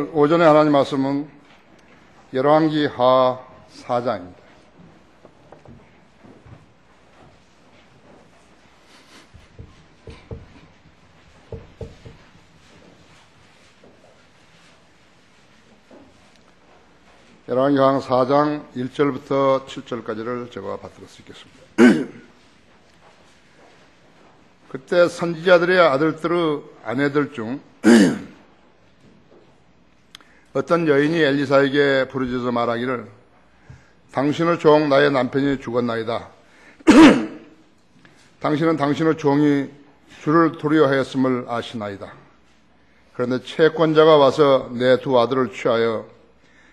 오늘 오전에 하나님 말씀은 열왕기 하 4장입니다. 열왕기 하 4장 1절부터 7절까지를 제가 받들을 수 있겠습니다. 그때 선지자들의 아들들의 아내들 중 어떤 여인이 엘리사에게 부르짖어 말하기를 당신의 종 나의 남편이 죽었나이다. 당신은 당신의 종이 주를 두려워하였음을 아시나이다. 그런데 채권자가 와서 내 두 아들을 취하여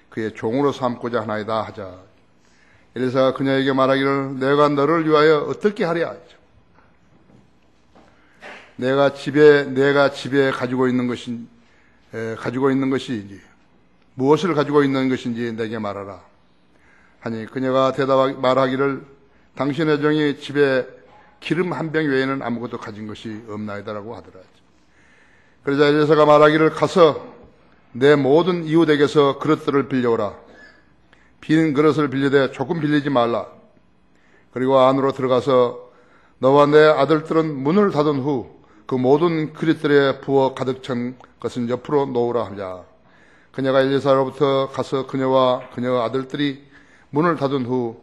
그의 종으로 삼고자 하나이다 하자. 엘리사가 그녀에게 말하기를 내가 너를 위하여 어떻게 하랴. 내가 집에 가지고 있는 것이 무엇을 가지고 있는 것인지 내게 말하라 하니 그녀가 말하기를 당신의 종이 집에 기름 한 병 외에는 아무것도 가진 것이 없나이다라고 하더라. 그러자 엘리사가 말하기를 가서 내 모든 이웃에게서 그릇들을 빌려오라. 빈 그릇을 빌리되 조금 빌리지 말라. 그리고 안으로 들어가서 너와 내 아들들은 문을 닫은 후 그 모든 그릇들에 부어 가득 찬 것은 옆으로 놓으라 하자. 그녀가 엘리사로부터 가서 그녀와 그녀의 아들들이 문을 닫은 후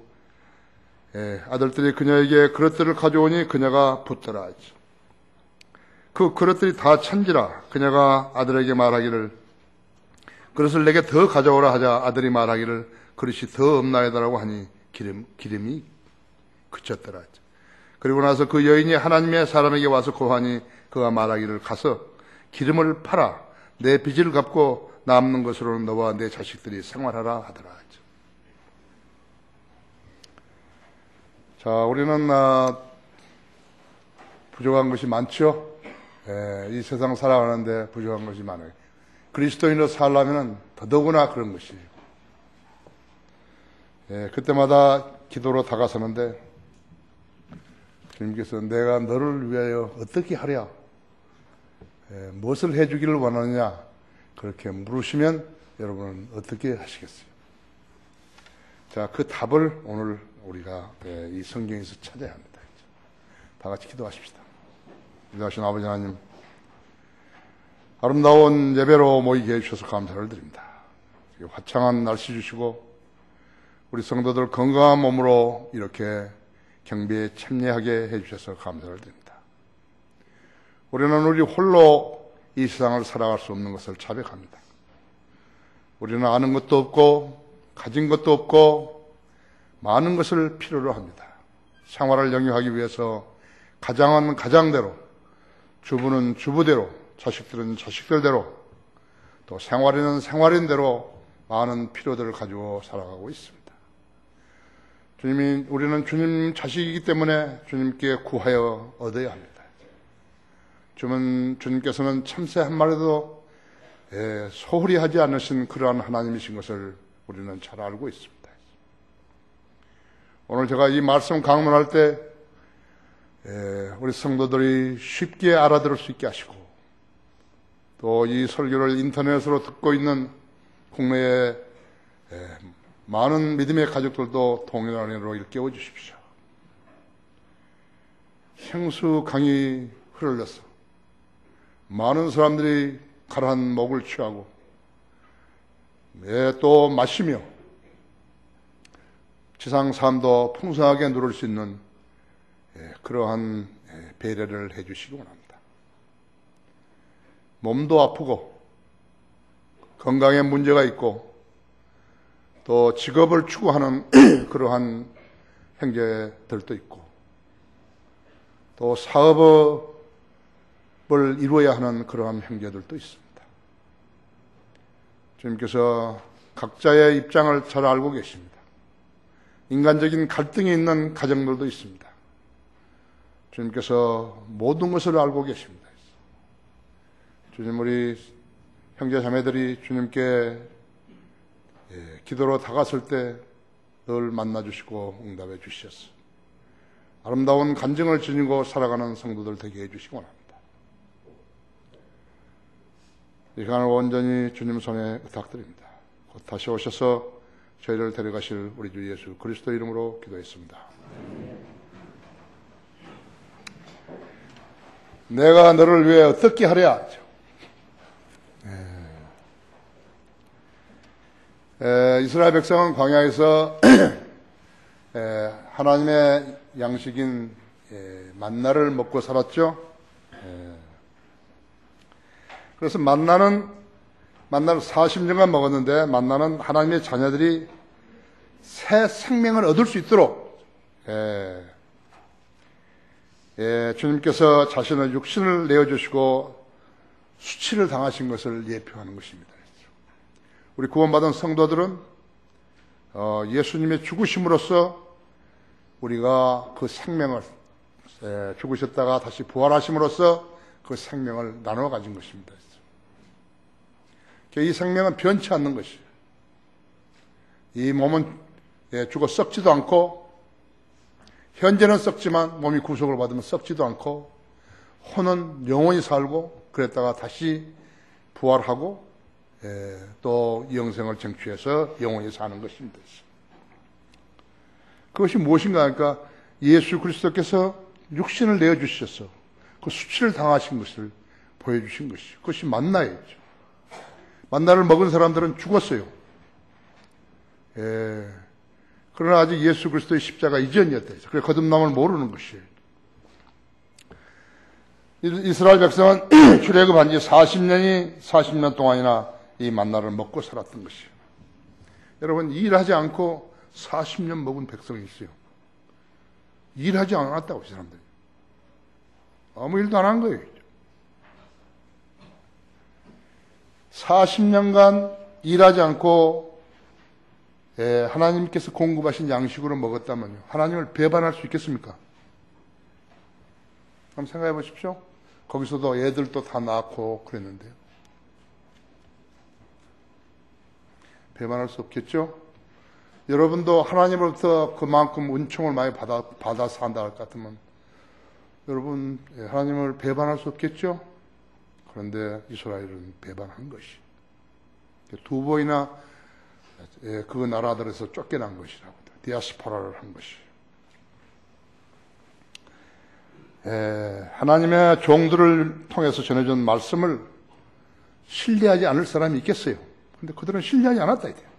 아들들이 그녀에게 그릇들을 가져오니 그녀가 붙더라. 그 그릇들이 다 찬지라. 그녀가 아들에게 말하기를 그릇을 내게 더 가져오라 하자. 아들이 말하기를 그릇이 더 없나이다라고 하니 기름이 그쳤더라. 그리고 나서 그 여인이 하나님의 사람에게 와서 고하니 그가 말하기를 가서 기름을 팔아 내 빚을 갚고 남는 것으로는 너와 내 자식들이 생활하라 하더라. 자, 우리는 부족한 것이 많죠. 이 세상 살아가는데 부족한 것이 많아요. 그리스도인으로 살려면 더더구나 그런 것이에요. 그때마다 기도로 다가서는데 주님께서 내가 너를 위하여 어떻게 하랴? 무엇을 해주기를 원하느냐? 그렇게 물으시면 여러분은 어떻게 하시겠어요? 자, 그 답을 오늘 우리가 이 성경에서 찾아야 합니다. 다 같이 기도하십시다. 기도하신 아버지 하나님, 아름다운 예배로 모이게 해주셔서 감사를 드립니다. 화창한 날씨 주시고 우리 성도들 건강한 몸으로 이렇게 경배에 참여하게 해주셔서 감사를 드립니다. 우리는 우리 홀로 이 세상을 살아갈 수 없는 것을 자백합니다. 우리는 아는 것도 없고 가진 것도 없고 많은 것을 필요로 합니다. 생활을 영위하기 위해서 가장은 가장대로, 주부는 주부대로, 자식들은 자식들대로, 또 생활인은 생활인대로 많은 필요들을 가지고 살아가고 있습니다. 우리는 주님 자식이기 때문에 주님께 구하여 얻어야 합니다. 주님께서는 참새 한 마리도 소홀히 하지 않으신 그러한 하나님이신 것을 우리는 잘 알고 있습니다. 오늘 제가 이 말씀 강론할 때 우리 성도들이 쉽게 알아들을 수 있게 하시고 또 이 설교를 인터넷으로 듣고 있는 국내의 많은 믿음의 가족들도 동일한으로 일깨워 주십시오. 생수 강이 흘러서 많은 사람들이 가라한 목을 취하고 또 마시며 지상 삶도 풍성하게 누릴 수 있는 그러한 배려를 해주시기 원합니다. 몸도 아프고 건강에 문제가 있고 또 직업을 추구하는 그러한 형제들도 있고 또 사업을 이루어야 하는 그러한 형제들도 있습니다. 주님께서 각자의 입장을 잘 알고 계십니다. 인간적인 갈등이 있는 가정들도 있습니다. 주님께서 모든 것을 알고 계십니다. 주님, 우리 형제 자매들이 주님께 기도로 다가설 때 늘 만나주시고 응답해 주셨어. 아름다운 간증을 지니고 살아가는 성도들 되게 해주시기 원합니다. 이 시간을 온전히 주님 손에 부탁드립니다. 곧 다시 오셔서 저희를 데려가실 우리 주 예수 그리스도 이름으로 기도했습니다. 내가 너를 위해 어떻게 하랴. 이스라엘 백성은 광야에서 하나님의 양식인 만나를 먹고 살았죠. 그래서 만나를 40년간 먹었는데, 만나는 하나님의 자녀들이 새 생명을 얻을 수 있도록 주님께서 자신의 육신을 내어주시고 수치를 당하신 것을 예표하는 것입니다. 우리 구원받은 성도들은 예수님의 죽으심으로써 우리가 그 생명을, 죽으셨다가 다시 부활하심으로써 그 생명을 나눠 가진 것입니다. 이 생명은 변치 않는 것이에요. 이 몸은 죽어 썩지도 않고, 현재는 썩지만 몸이 구속을 받으면 썩지도 않고, 혼은 영원히 살고, 그랬다가 다시 부활하고 또 영생을 쟁취해서 영원히 사는 것입니다. 그것이 무엇인가 하니까 예수 그리스도께서 육신을 내어주셔서 그 수치를 당하신 것을 보여주신 것이죠. 그것이 만나였죠. 만나를 먹은 사람들은 죽었어요. 그러나 아직 예수 그리스도의 십자가 이전이었다. 그래서 거듭남을 모르는 것이에요. 이스라엘 백성은 출애굽한 지 40년 동안이나 이 만나를 먹고 살았던 것이에요. 여러분, 일하지 않고 40년 먹은 백성이 있어요. 일하지 않았다고, 이 사람들이. 아무 일도 안 한 거예요. 40년간 일하지 않고 하나님께서 공급하신 양식으로 먹었다면요, 하나님을 배반할 수 있겠습니까? 한번 생각해 보십시오. 거기서도 애들도 다 낳고 그랬는데요. 배반할 수 없겠죠? 여러분도 하나님으로부터 그만큼 은총을 많이 받아서 한다 할 것 같으면 여러분 하나님을 배반할 수 없겠죠? 그런데 이스라엘은 배반한 것이, 두 번이나 그 나라들에서 쫓겨난 것이라고, 디아스포라를 한 것이. 하나님의 종들을 통해서 전해준 말씀을 신뢰하지 않을 사람이 있겠어요? 근데 그들은 신뢰하지 않았다 이래요.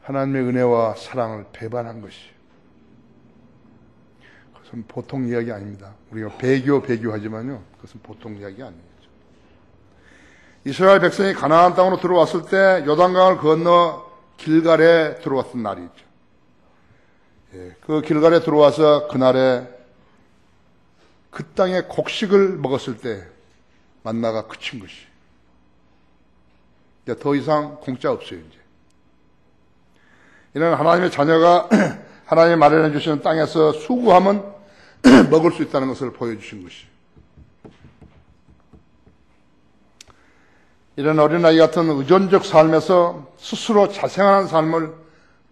하나님의 은혜와 사랑을 배반한 것이. 그것은 보통 이야기 아닙니다. 우리가 배교하지만요, 그것은 보통 이야기 아니에요. 이스라엘 백성이 가나안 땅으로 들어왔을 때 요단강을 건너 길갈에 들어왔던 날이 있죠. 그 길갈에 들어와서 그날에 그 땅의 곡식을 먹었을 때 만나가 그친 것이. 이제 더 이상 공짜 없어요, 이제. 이는 하나님의 자녀가 하나님이 마련해 주시는 땅에서 수고하면 먹을 수 있다는 것을 보여주신 것이. 이런 어린아이 같은 의존적 삶에서 스스로 자생하는 삶을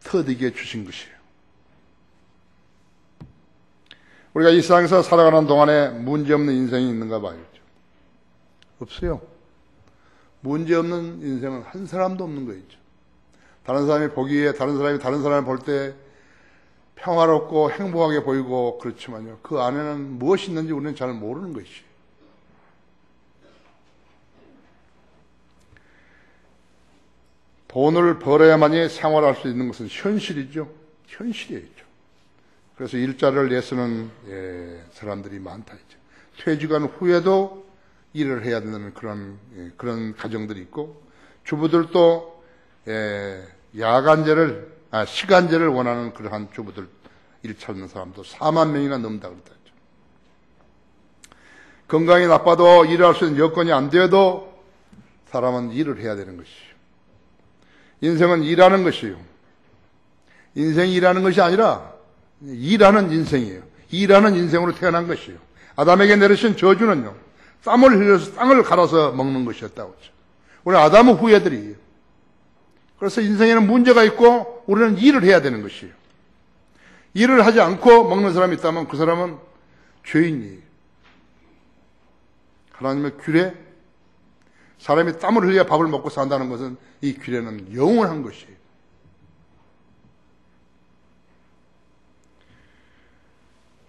터득해 주신 것이에요. 우리가 이 세상에서 살아가는 동안에 문제없는 인생이 있는가 봐요. 없어요. 문제없는 인생은 한 사람도 없는 거죠. 다른 사람이 보기에, 다른 사람을 볼 때 평화롭고 행복하게 보이고 그렇지만요, 그 안에는 무엇이 있는지 우리는 잘 모르는 것이에요. 돈을 벌어야만이 생활할 수 있는 것은 현실이죠. 현실이에요. 그래서 일자리를 내쓰는 사람들이 많다. 퇴직한 후에도 일을 해야 되는 그런 가정들이 있고, 주부들도 시간제를 원하는 그러한 주부들, 일 찾는 사람도 4만 명이나 넘다 그러다. 건강이 나빠도 일할 수 있는 여건이 안 돼도 사람은 일을 해야 되는 것이에요. 인생은 일하는 것이에요. 인생이 일하는 것이 아니라 일하는 인생이에요. 일하는 인생으로 태어난 것이에요. 아담에게 내리신 저주는요, 땀을 흘려서 땅을 갈아서 먹는 것이었다고 했죠. 우리 아담의 후예들이에요. 그래서 인생에는 문제가 있고 우리는 일을 해야 되는 것이에요. 일을 하지 않고 먹는 사람이 있다면 그 사람은 죄인이에요. 하나님의 귤에 사람이 땀을 흘려야 밥을 먹고 산다는 것은 이 규례는 영원한 것이에요.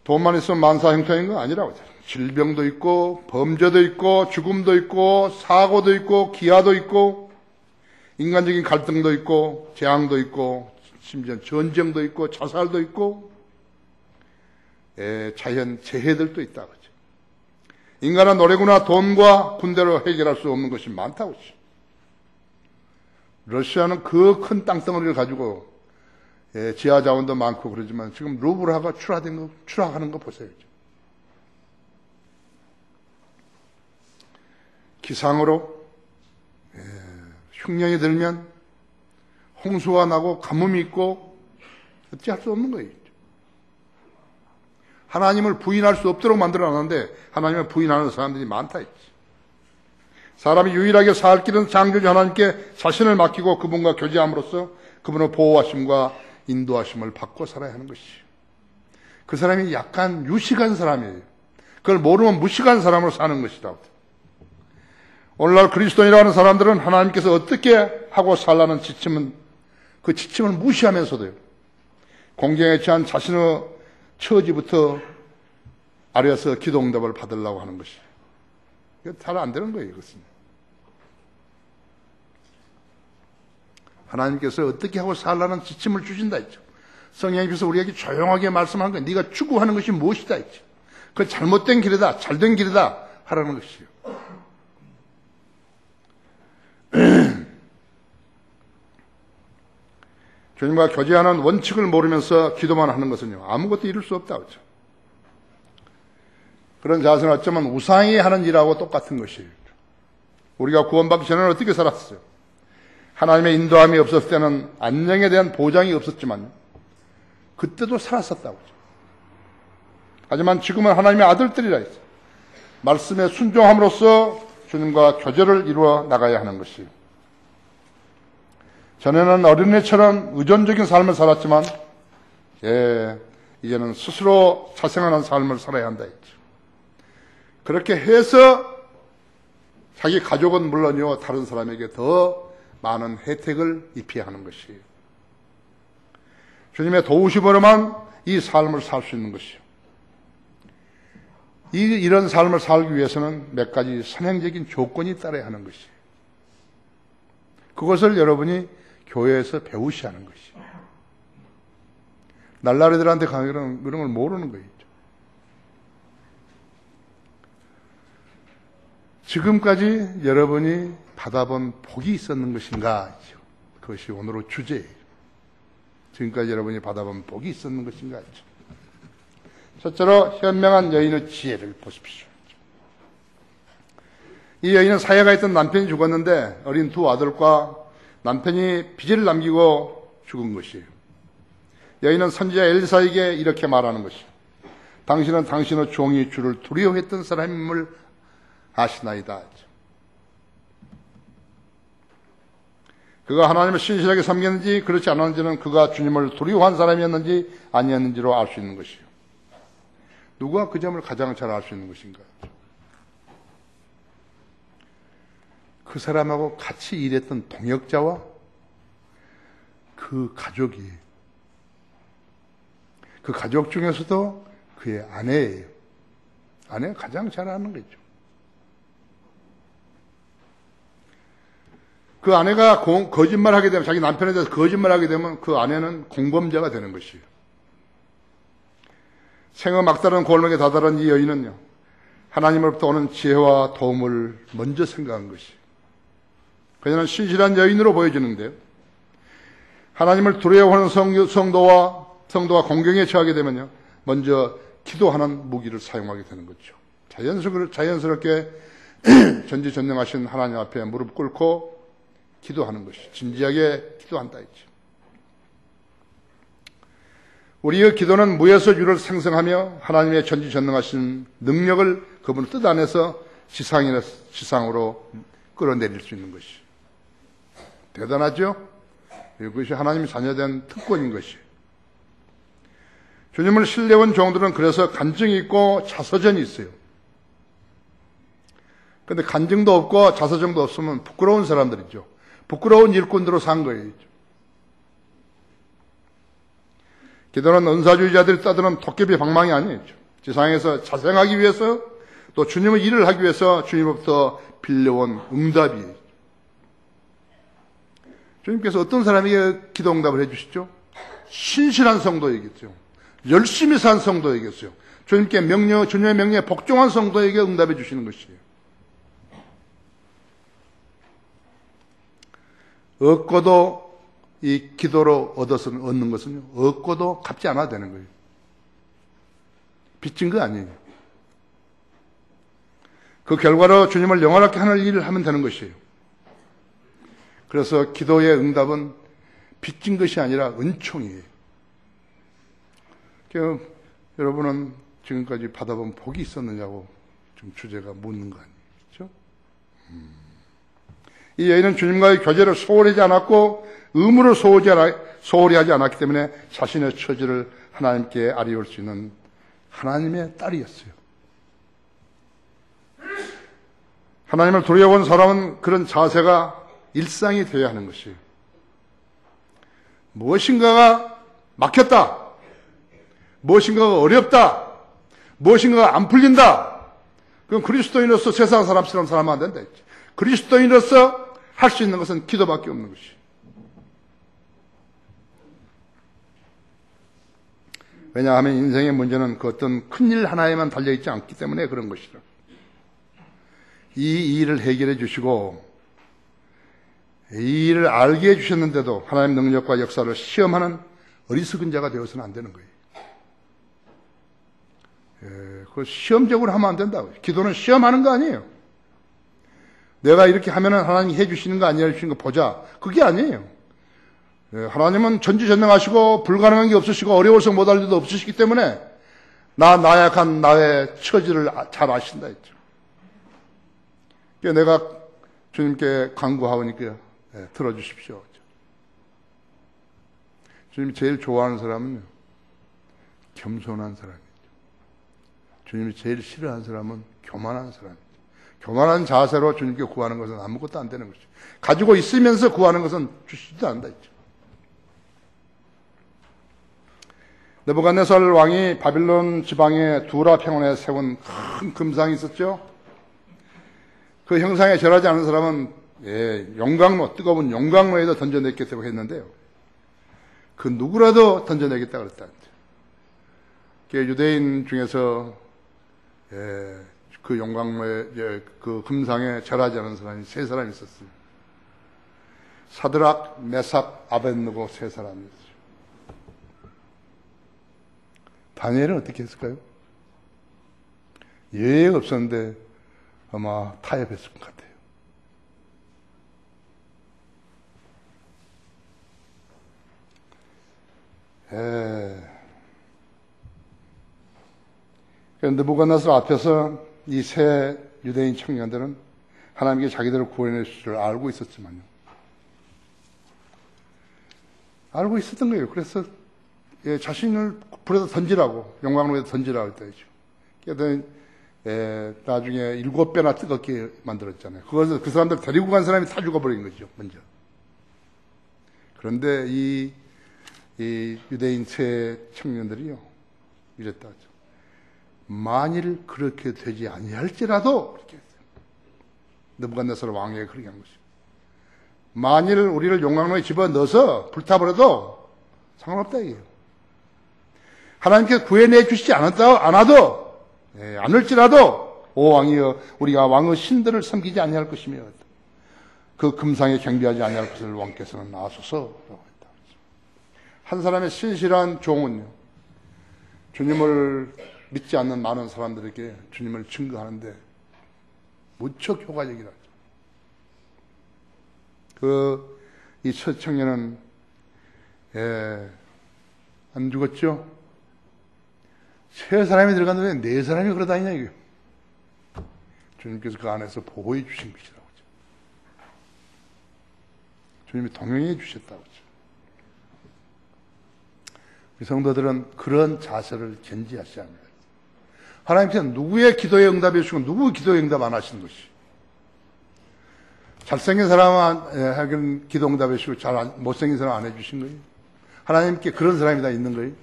돈만 있으면 만사형통인 건 아니라고. 질병도 있고 범죄도 있고 죽음도 있고 사고도 있고 기아도 있고 인간적인 갈등도 있고 재앙도 있고 심지어 전쟁도 있고 자살도 있고 자연 재해들도 있다. 그죠? 인간은 노래구나 돈과 군대로 해결할 수 없는 것이 많다고. 러시아는 그 큰 땅덩어리를 가지고 지하 자원도 많고 그러지만 지금 루블화가 추락하는 거 보세요. 기상으로 흉년이 들면 홍수가 나고 가뭄이 있고 어찌할 수 없는 거예요. 하나님을 부인할 수 없도록 만들어놨는데 하나님을 부인하는 사람들이 많다 했지. 사람이 유일하게 살 길은 창조주 하나님께 자신을 맡기고 그분과 교제함으로써 그분의 보호하심과 인도하심을 받고 살아야 하는 것이에요. 그 사람이 약간 유식한 사람이에요. 그걸 모르면 무식한 사람으로 사는 것이다. 오늘날 그리스도인이라고 하는 사람들은 하나님께서 어떻게 하고 살라는 지침은 그 지침을 무시하면서도요. 공경에 처한 자신의 처지부터 아래에서 기도 응답을 받으려고 하는 것이에요. 이거 잘 안 되는 거예요. 이것은. 하나님께서 어떻게 하고 살라는 지침을 주신다 했죠. 성령님께서 우리에게 조용하게 말씀하는 거예요. 네가 추구하는 것이 무엇이다 했죠. 그 잘못된 길이다, 잘된 길이다 하라는 것이에요. 주님과 교제하는 원칙을 모르면서 기도만 하는 것은요, 아무것도 이룰 수 없다. 그렇죠? 그런 자세는 어쩌면 우상이 하는 일하고 똑같은 것이에요. 우리가 구원받기 전에는 어떻게 살았어요? 하나님의 인도함이 없었을 때는 안정에 대한 보장이 없었지만 그때도 살았었다고. 하지만 지금은 하나님의 아들들이라 했어요. 말씀에 순종함으로써 주님과 교제를 이루어 나가야 하는 것이에요. 전에는 어린애처럼 의존적인 삶을 살았지만 이제는 스스로 자생하는 삶을 살아야 한다 했죠. 그렇게 해서 자기 가족은 물론이요 다른 사람에게 더 많은 혜택을 입혀야 하는 것이에요. 주님의 도우심으로만 이 삶을 살 수 있는 것이에요. 이런 삶을 살기 위해서는 몇 가지 선행적인 조건이 따라야 하는 것이에요. 그것을 여러분이 교회에서 배우셔야 하는 것이에요. 날라리들한테 가면 그런 걸 모르는 거예요. 지금까지 여러분이 받아본 복이 있었는 것인가? 그것이 오늘의 주제예요. 지금까지 여러분이 받아본 복이 있었는 것인가? 첫째로 현명한 여인의 지혜를 보십시오. 이 여인은 사회가 있던 남편이 죽었는데 어린 두 아들과 남편이 빚을 남기고 죽은 것이에요. 여인은 선지자 엘리사에게 이렇게 말하는 것이에요. 당신은 당신의 종이 주를 두려워했던 사람임을 아시나이다. 그가 하나님을 신실하게 섬겼는지 그렇지 않았는지는 그가 주님을 두려워한 사람이었는지 아니었는지로 알 수 있는 것이에요. 누가 그 점을 가장 잘 알 수 있는 것인가? 그 사람하고 같이 일했던 동역자와 그 가족이, 그 가족 중에서도 그의 아내예요. 아내가 가장 잘 아는 거죠. 그 아내가 거짓말하게 되면, 자기 남편에 대해서 거짓말하게 되면 그 아내는 공범자가 되는 것이에요. 생의 막다른 골목에 다다른 이 여인은요, 하나님으로부터 오는 지혜와 도움을 먼저 생각한 것이에요. 그녀는 신실한 여인으로 보여지는데요. 하나님을 두려워하는 성도가 공경에 처하게 되면요, 먼저 기도하는 무기를 사용하게 되는 거죠. 자연스럽게 전지전능하신 하나님 앞에 무릎 꿇고 기도하는 것이, 진지하게 기도한다 했죠. 우리의 기도는 무에서 유를 생성하며 하나님의 전지전능하신 능력을 그분 뜻 안에서 지상으로 끌어내릴 수 있는 것이 대단하죠? 이것이 하나님의 자녀된 특권인 것이. 주님을 신뢰한 종들은 그래서 간증이 있고 자서전이 있어요. 근데 간증도 없고 자서정도 없으면 부끄러운 사람들이죠. 부끄러운 일꾼들로 산 거예요. 기도는 은사주의자들이 떠드는 도깨비 방망이 아니에요. 지상에서 자생하기 위해서 또 주님의 일을 하기 위해서 주님으로부터 빌려온 응답이에요. 주님께서 어떤 사람에게 기도 응답을 해주시죠? 신실한 성도에게죠. 열심히 산 성도에게서요. 주님의 명령에 복종한 성도에게 응답해 주시는 것이에요. 얻고도 이 기도로 얻는 것은요, 얻고도 갚지 않아도 되는 거예요. 빚진 거 아니에요. 그 결과로 주님을 영원하게 하는 일을 하면 되는 것이에요. 그래서 기도의 응답은 빚진 것이 아니라 은총이에요. 그러니까 여러분은 지금까지 받아본 복이 있었느냐고 지금 주제가 묻는 거 아니에요. 그렇죠? 이 여인은 주님과의 교제를 소홀히 하지 않았고 의무를 소홀히 하지 않았기 때문에 자신의 처지를 하나님께 아뢰올 수 있는 하나님의 딸이었어요. 하나님을 두려워하는 사람은 그런 자세가 일상이 되어야 하는 것이에요. 무엇인가가 막혔다. 무엇인가가 어렵다. 무엇인가가 안 풀린다. 그럼 그리스도인으로서 세상 사람처럼 살면 안 된다. 그리스도인으로서 할 수 있는 것은 기도밖에 없는 것이에요. 왜냐하면 인생의 문제는 그 어떤 큰일 하나에만 달려있지 않기 때문에 그런 것이라. 이 일을 해결해 주시고 이 일을 알게 해주셨는데도 하나님 능력과 역사를 시험하는 어리석은 자가 되어서는 안 되는 거예요. 그걸 시험적으로 하면 안 된다고요. 기도는 시험하는 거 아니에요. 내가 이렇게 하면은 하나님이 해주시는 거 아니야 해주시는 거 보자. 그게 아니에요. 하나님은 전지전능하시고 불가능한 게 없으시고 어려워서 못할 일도 없으시기 때문에 나약한 나의 처지를 잘 아신다 했죠. 내가 주님께 간구하오니까 들어주십시오. 주님이 제일 좋아하는 사람은 겸손한 사람이죠. 주님이 제일 싫어하는 사람은 교만한 사람이죠. 교만한 자세로 주님께 구하는 것은 아무것도 안 되는 것이죠. 가지고 있으면서 구하는 것은 주시지도 않는다 했죠. 느부갓네살 왕이 바빌론 지방의 두라 평원에 세운 큰 금상이 있었죠. 그 형상에 절하지 않은 사람은 용광로, 뜨거운 용광로에다 던져내겠다고 했는데요. 그 누구라도 던져내겠다 그랬다. 유대인 중에서 그 용광로에 그 금상에 절하지 않은 사람이 3사람이 있었습니다. 사드락, 메삭, 아벳느고 3사람이었어요. 다니엘은 어떻게 했을까요? 예외가 없었는데 아마 타협했을 것 같아요. 느부갓네살 앞에서 이 세 유대인 청년들은 하나님께 자기들을 구원해 주실 줄 알고 있었지만요. 알고 있었던 거예요. 그래서 자신을 불에다 던지라고, 용광로에다 던지라고 했다죠. 그래서 나중에 7배나 뜨겁게 만들었잖아요. 그것을 그 사람들 데리고 간 사람이 다 죽어버린 거죠, 먼저. 그런데 이 유대인 세 청년들이요, 이랬다 하죠. 만일 그렇게 되지 아니할지라도, 그렇게 했어요. 느부갓네살 왕에게 그렇게 한 것이죠. 만일 우리를 용광로에 집어넣어서 불타버려도 상관없다, 이게요. 하나님께서 구해내 주시지 않아도, 않을지라도, 오 왕이여, 우리가 왕의 신들을 섬기지 아니할 것이며, 그 금상에 경배하지 아니할 것을 왕께서는 아소서라고 했다. 한 사람의 신실한 종은요, 주님을 믿지 않는 많은 사람들에게 주님을 증거하는데 무척 효과적이다. 이 첫 청년은, 안 죽었죠? 3사람이 들어갔는데 4사람이 걸어다니냐, 이게. 주님께서 그 안에서 보호해 주신 것이라고. 주님이 동행해 주셨다고. 우리 성도들은 그런 자세를 견지하셔야 합니다. 하나님께서 누구의 기도에 응답해 주시고 누구의 기도에 응답 안 하시는 것이. 잘생긴 사람은 기도응답해 주시고 못생긴 사람 안 해주신 거예요. 하나님께 그런 사람이 다 있는 거예요.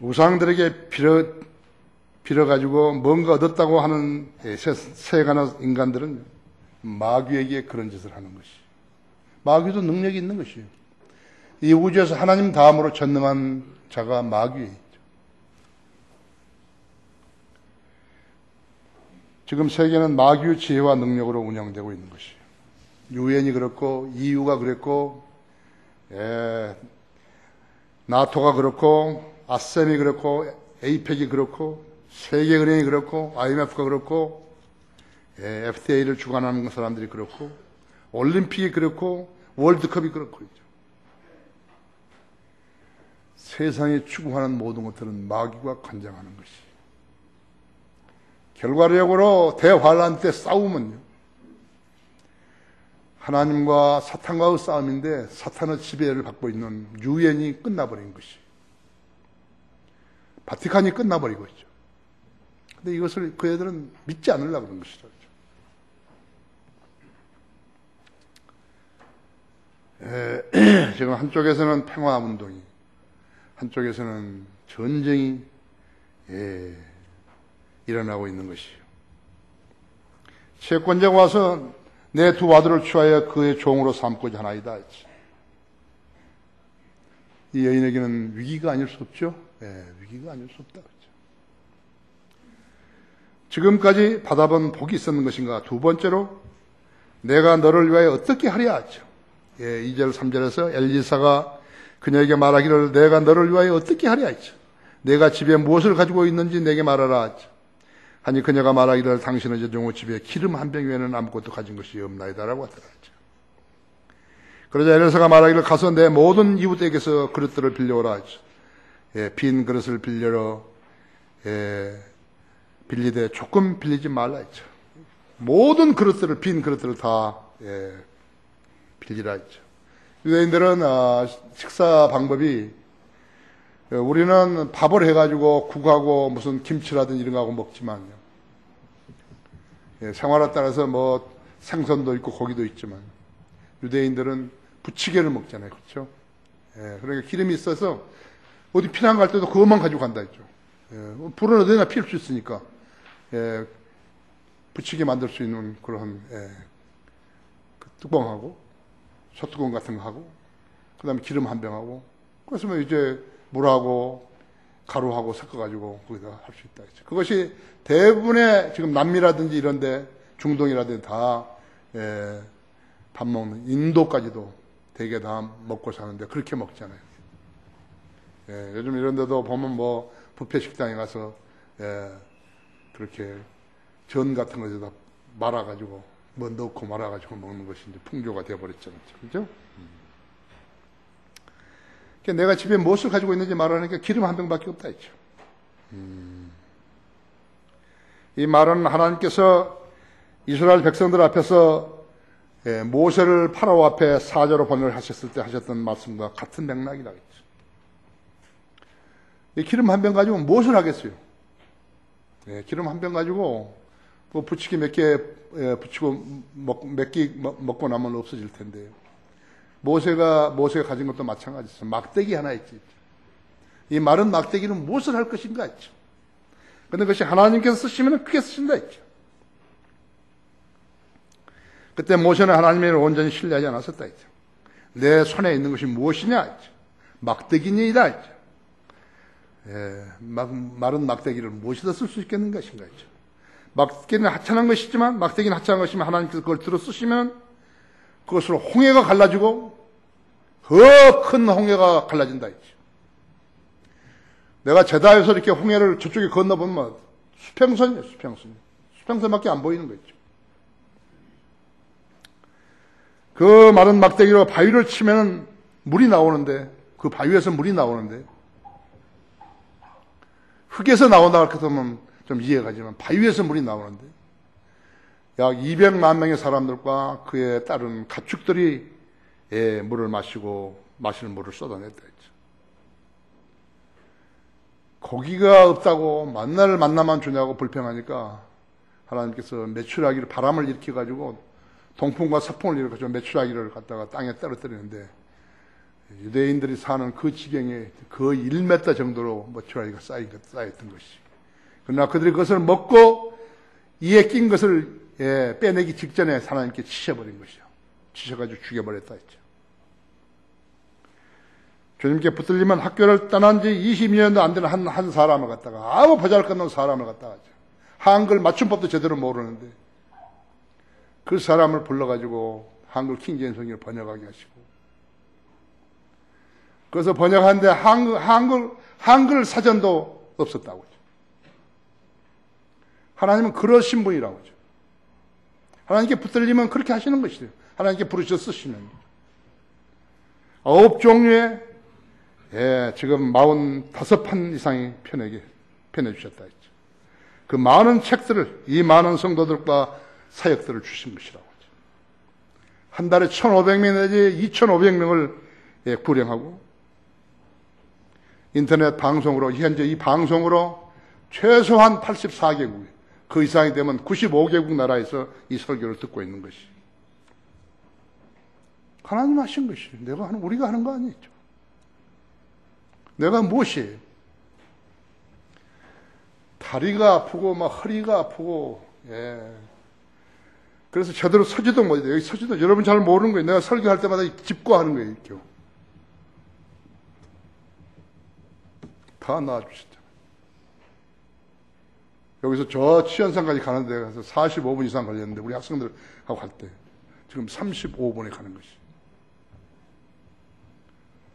우상들에게 빌어가지고 뭔가 얻었다고 하는 세간의 인간들은 마귀에게 그런 짓을 하는 것이. 마귀도 능력이 있는 것이에요. 이 우주에서 하나님 다음으로 전능한 자가 마귀예요. 지금 세계는 마귀의 지혜와 능력으로 운영되고 있는 것이에요. 유엔이 그렇고 EU가 그랬고 나토가 그렇고 아셈이 그렇고 에이펙이 그렇고 세계은행이 그렇고 IMF가 그렇고 FTA를 주관하는 사람들이 그렇고 올림픽이 그렇고 월드컵이 그렇고 있죠. 세상에 추구하는 모든 것들은 마귀가 관장하는 것이. 결과적으로 대환란 때 싸움은요, 하나님과 사탄과의 싸움인데 사탄의 지배를 받고 있는 유엔이 끝나버린 것이. 바티칸이 끝나버리고 있죠. 근데 이것을 그 애들은 믿지 않으려고 그런 것이죠. 지금 한쪽에서는 평화운동이, 한쪽에서는 전쟁이 일어나고 있는 것이요. 채권자가 와서 내 두 아들을 취하여 그의 종으로 삼고자 하나이다 했지. 이 여인에게는 위기가 아닐 수 없죠. 위기가 아닐 수 없다 그랬죠. 지금까지 받아본 복이 있었는 것인가? 두 번째로 내가 너를 위하여 어떻게 하랴 하죠. 2절 3절에서 엘리사가 그녀에게 말하기를 내가 너를 위하여 어떻게 하랴 했죠. 내가 집에 무엇을 가지고 있는지 내게 말하라 하죠. 하니 그녀가 말하기를 당신의 제종의 집에 기름 한 병 외에는 아무것도 가진 것이 없나이다라고 하더라 하죠. 그러자 엘리사가 말하기를 가서 내 모든 이웃에게서 그릇들을 빌려오라 하죠. 빈 그릇을 빌리되 조금 빌리지 말라 했죠. 모든 그릇들을, 빈 그릇들을 다 빌리라 했죠. 유대인들은 식사 방법이, 우리는 밥을 해가지고 국하고 무슨 김치라든지 이런 거하고 먹지만요. 생활에 따라서 뭐 생선도 있고 고기도 있지만 유대인들은 부치개를 먹잖아요. 그렇죠? 그러니까 기름이 있어서 어디 피난 갈 때도 그것만 가지고 간다 했죠. 불은 어디나 피울 수 있으니까 부치개 만들 수 있는 그런 그 뚜껑하고 소뚜껑 같은 거 하고 그 다음에 기름 한 병하고 그래서 이제 물하고 가루하고 섞어가지고 거기다 할 수 있다 했죠. 그것이 대부분의 지금 남미라든지 이런데 중동이라든지 다 밥 먹는, 인도까지도 대개 다 먹고 사는데 그렇게 먹잖아요. 요즘 이런 데도 보면 뭐 뷔페 식당에 가서 그렇게 전 같은 거에다 말아가지고 뭐 넣고 말아가지고 먹는 것이 이제 풍조가 되어버렸잖아요. 그죠? 내가 집에 무엇을 가지고 있는지 말하니까 기름 한 병밖에 없다 했죠. 이 말은 하나님께서 이스라엘 백성들 앞에서 모세를 파라오 앞에 사자로 보내하셨을 때 하셨던 말씀과 같은 맥락이라고 했죠. 이 기름 한 병 가지고 무엇을 하겠어요? 기름 한 병 가지고 뭐 부치기 몇 개 부치고 몇 개 먹고 나면 없어질 텐데요. 모세가 가진 것도 마찬가지죠. 막대기 하나 있지. 이 마른 막대기는 무엇을 할 것인가 했죠. 그런데 그것이 하나님께서 쓰시면 크게 쓰신다 했죠. 그때 모세는 하나님을 온전히 신뢰하지 않았었다 했죠. 내 손에 있는 것이 무엇이냐 했죠. 막대기니이다 했죠. 마른 막대기를 무엇에다 쓸 수 있겠는 것인가 했죠. 막대기는 하찮은 것이지만, 막대기는 하찮은 것이면 하나님께서 그걸 들어 쓰시면 그것으로 홍해가 갈라지고 더 큰 홍해가 갈라진다 했죠. 내가 제다에서 이렇게 홍해를 저쪽에 건너보면 수평선이에요. 수평선밖에 안 보이는 거죠. 그 마른 막대기로 바위를 치면 물이 나오는데, 그 바위에서 물이 나오는데, 흙에서 나온다 그러면 좀 이해가 가지만 바위에서 물이 나오는데 약 200만 명의 사람들과 그에 따른 가축들이 물을 마시고 마시는 물을 쏟아냈다 했죠. 고기가 없다고 만나만 주냐고 불평하니까 하나님께서 메추라기를 바람을 일으켜가지고 동풍과 서풍을 일으켜서 메추라기를 갖다가 땅에 떨어뜨리는데 유대인들이 사는 그 지경에 거의 1m 정도로 메추라기가 쌓였던 것이. 그러나 그들이 그것을 먹고 이에 낀 것을 빼내기 직전에 하나님께 치셔버린 것이요. 치셔가지고 죽여버렸다 했죠. 주님께 붙들리면 학교를 떠난 지 22년도 안 되는 한 사람을 갖다가 아무 보잘것없는 사람을 갖다가 한글 맞춤법도 제대로 모르는데 그 사람을 불러가지고 한글 킹제임스 성경을 번역하게 하시고 그래서 번역하는데 한글 사전도 없었다고 하죠. 하나님은 그러신 분이라고 하죠. 하나님께 붙들리면 그렇게 하시는 것이에요. 하나님께 부르셔서 쓰시는 9종류의 지금 45판 이상의 펴내주셨다 했죠. 그 많은 책들을 이 많은 성도들과 사역들을 주신 것이라고 하죠. 한 달에 1,500명 내지 2,500명을 구령하고 인터넷 방송으로 현재 이 방송으로 최소한 84개국 그 이상이 되면 95개국 나라에서 이 설교를 듣고 있는 것이 하나님 하신 것이 우리가 하는 거 아니죠. 내가 무엇이에요? 다리가 아프고 막 허리가 아프고 그래서 제대로 서지도 못해요. 여기 서지도 여러분 잘 모르는 거예요. 내가 설교할 때마다 짚고 하는 거예요. 이렇게. 다 나아주셨잖아요. 여기서 저 치연산까지 가는 데 가서 45분 이상 걸렸는데 우리 학생들하고 갈 때 지금 35분에 가는 것이.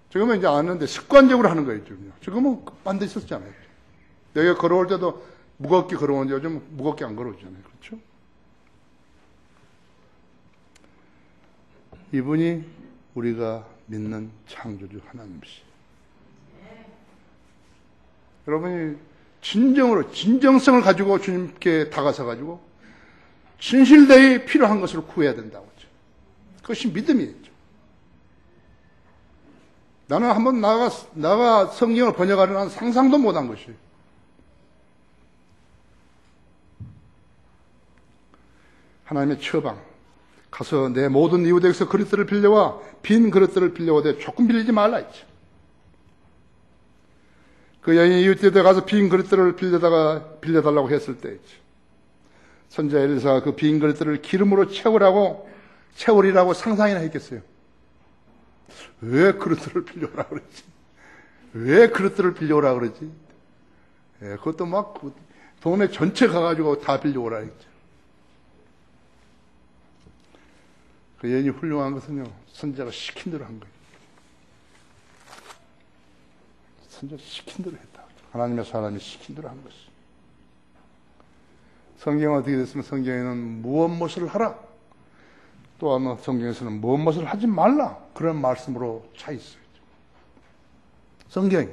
지금은 이제 아는데 습관적으로 하는 거예요. 지금은 반드시 썼잖아요. 내가 걸어올 때도 무겁게 걸어오는데 요즘 무겁게 안 걸어오잖아요. 그렇죠? 이분이 우리가 믿는 창조주 하나님이시. 여러분이 진정성을 가지고 주님께 다가서 가지고 진실되이 필요한 것을 구해야 된다고 하죠. 그것이 믿음이죠. 나는 한번 나가 성경을 번역하려는 한 상상도 못한 것이에요. 하나님의 처방. 가서 내 모든 이웃에게서 그릇들을 빌려와 빈 그릇들을 빌려오되 조금 빌리지 말라 했죠. 그 여인이 이웃집에 가서 빈 그릇들을 빌려달라고 했을 때 선지자 엘리사가 그 빈 그릇들을 기름으로 채우리라고 상상이나 했겠어요. 왜 그릇들을 빌려오라 그러지? 왜 그릇들을 빌려오라 그러지? 그것도 막 동네 전체 가가지고 다 빌려오라 했죠. 그 여인이 훌륭한 것은요, 선지자가 시킨 대로 한 거예요. 선지자가 시킨 대로 했다. 하나님의 사람이 시킨 대로 한 것이. 성경은 어떻게 됐으면 성경에는 무엇을 하라. 또한 성경에서는 무엇을 하지 말라. 그런 말씀으로 차 있어요. 성경이.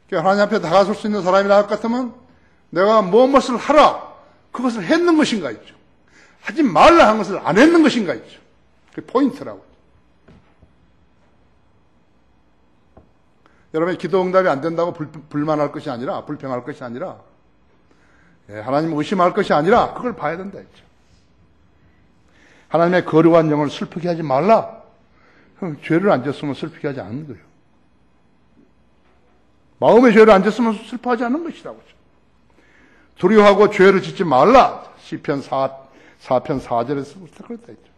하나님 앞에 다가설 수 있는 사람이 나올 것 같으면 내가 무엇을 하라. 그것을 했는 것인가 있죠. 하지 말라 한 것을 안 했는 것인가 있죠. 그게 포인트라고. 여러분의 기도 응답이 안 된다고 불만할 것이 아니라, 불평할 것이 아니라, 하나님 의심할 것이 아니라, 그걸 봐야 된다 했죠. 하나님의 거룩한 영을 슬프게 하지 말라. 죄를 안 졌으면 슬프게 하지 않는 거예요. 마음의 죄를 안 졌으면 슬퍼하지 않는 것이라고. 두려워하고 죄를 짓지 말라. 시편 4편 4절에서 그랬다 했죠.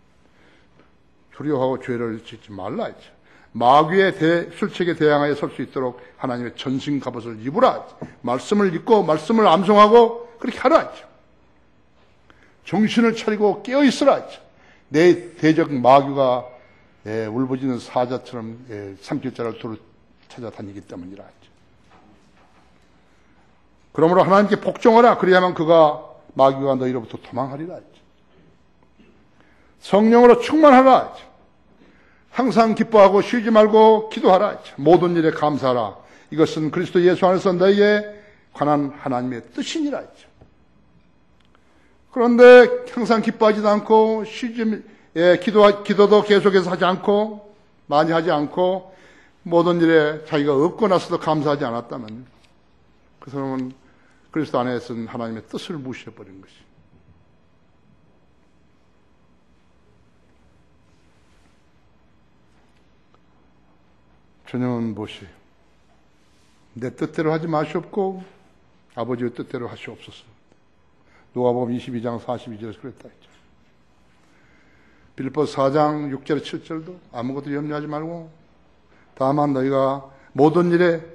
두려워하고 죄를 짓지 말라 했죠. 마귀의 술책에 대항하여 설 수 있도록 하나님의 전신 갑옷을 입으라. 말씀을 읽고 말씀을 암송하고 그렇게 하라 했죠. 정신을 차리고 깨어 있으라 했죠. 내 대적 마귀가 울부짖는 사자처럼 삼킬자를 두루 찾아다니기 때문이라 했죠. 그러므로 하나님께 복종하라. 그래야만 그가 마귀가 너희로부터 도망하리라 했죠. 성령으로 충만하라 했죠. 항상 기뻐하고 쉬지 말고 기도하라 했죠. 모든 일에 감사하라. 이것은 그리스도 예수 안에서 너희에 관한 하나님의 뜻이니라 했죠. 그런데 항상 기뻐하지도 않고 기도도 계속해서 하지 않고 많이 하지 않고 모든 일에 자기가 없고 나서도 감사하지 않았다면 그 사람은 그리스도 안에 쓴 하나님의 뜻을 무시해버린 것이. 주님은 무엇이에요? 내 뜻대로 하지 마시옵고 아버지의 뜻대로 하시옵소서. 누가복음 22장 42절에서 그랬다 했죠. 빌립보서 4장 6절 7절도 아무것도 염려하지 말고 다만 너희가 모든 일에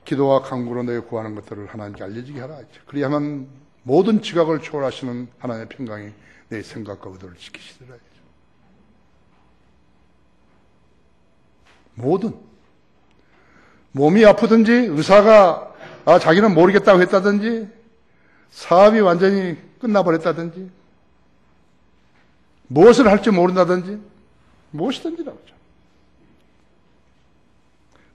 기도와 간구로 너희 구하는 것들을 하나님께 알려지게 하라 했죠. 그리야만 모든 지각을 초월하시는 하나님의 평강이 내 생각과 의도를 지키시더라 했죠. 모든 몸이 아프든지 의사가 자기는 모르겠다고 했다든지 사업이 완전히 끝나버렸다든지 무엇을 할지 모른다든지 무엇이든지라고 하죠.